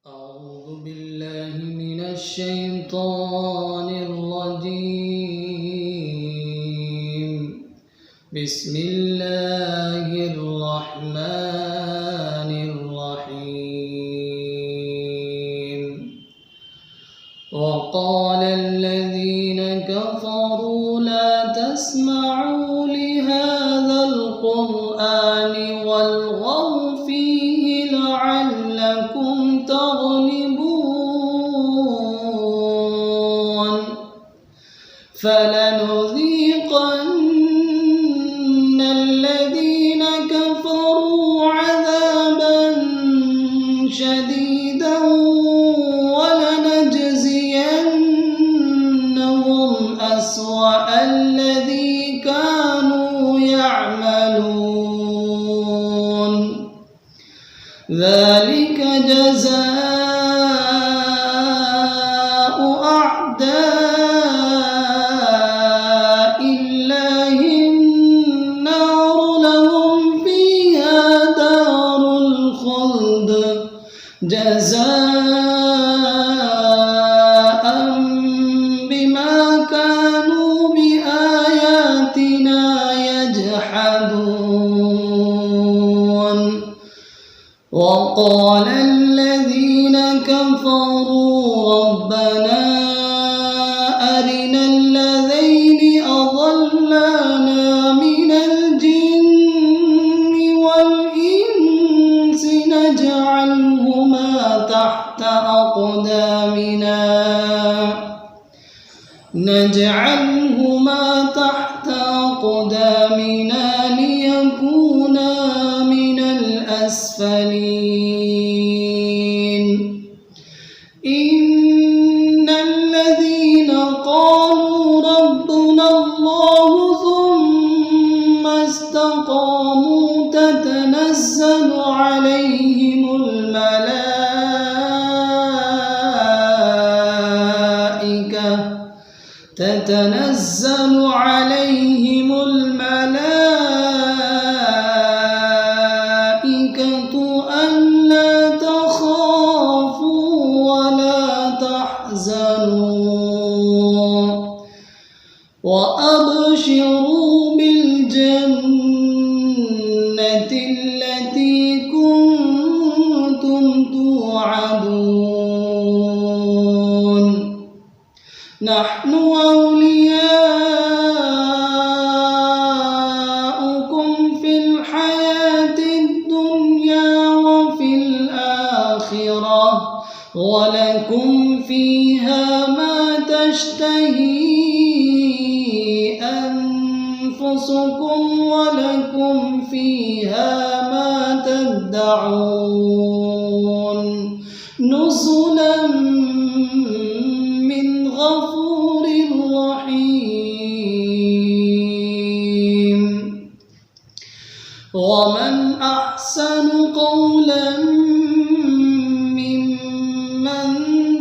أعوذ بالله من الشيطان الرجيم. بسم الله الرحمن الرحيم. وقال الذين كفروا لا تسمعوا لهذا القرآن والغوا فيه لعلكم تغلبون فلنذيقن الذين كفروا عذابا شديدا ولنجزينهم أسوأ الذي كانوا يعملون ذلك جزاء أعداء الله النار لهم فيها دار الخلد جزاء بما كانوا بآياتنا يجحدون. وقال الذين كفروا ربنا أرنا الذين أضلانا من الجن والإنس نجعلهما تحت أقدامنا ليكونا من الأسفلين. إن الذين قالوا ربنا الله ثم استقاموا تتنزل عليهم الملائكة ألا تخافوا ولا تحزنوا وأبشروا بالجنة التي كنتم توعدون. نحن أولياؤكم في الحياة الدنيا وفي الآخرة ولكم فيها ما تشتهي أنفسكم ولكم فيها ما تدعون نزلا من غفور رحيم. ومن أحسن قولا ممن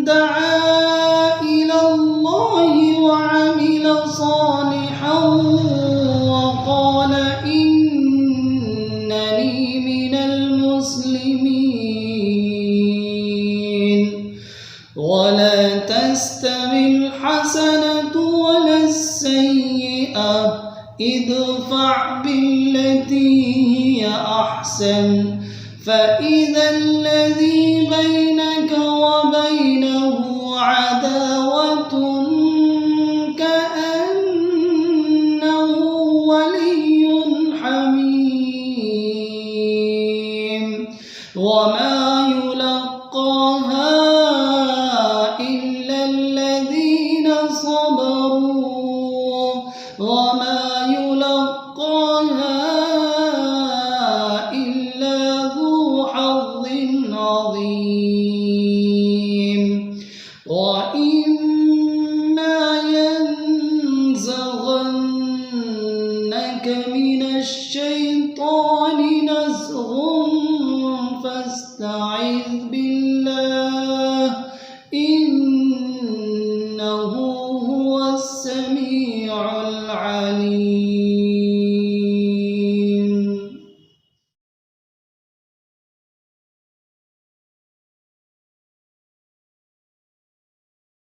دعا إلى الله وعمل صالحا وقال إنني من المسلمين. ولا تستوي الحسنة ولا السيئة ادفع بالتي هي أحسن فإذا الذي بينك وبينه عداوة كأنه ولي حميم. وما يلقاها إلا الذين صبروا وما يلقاها إلا ذو حظ عظيم. وإما ينزغنك من الشيطان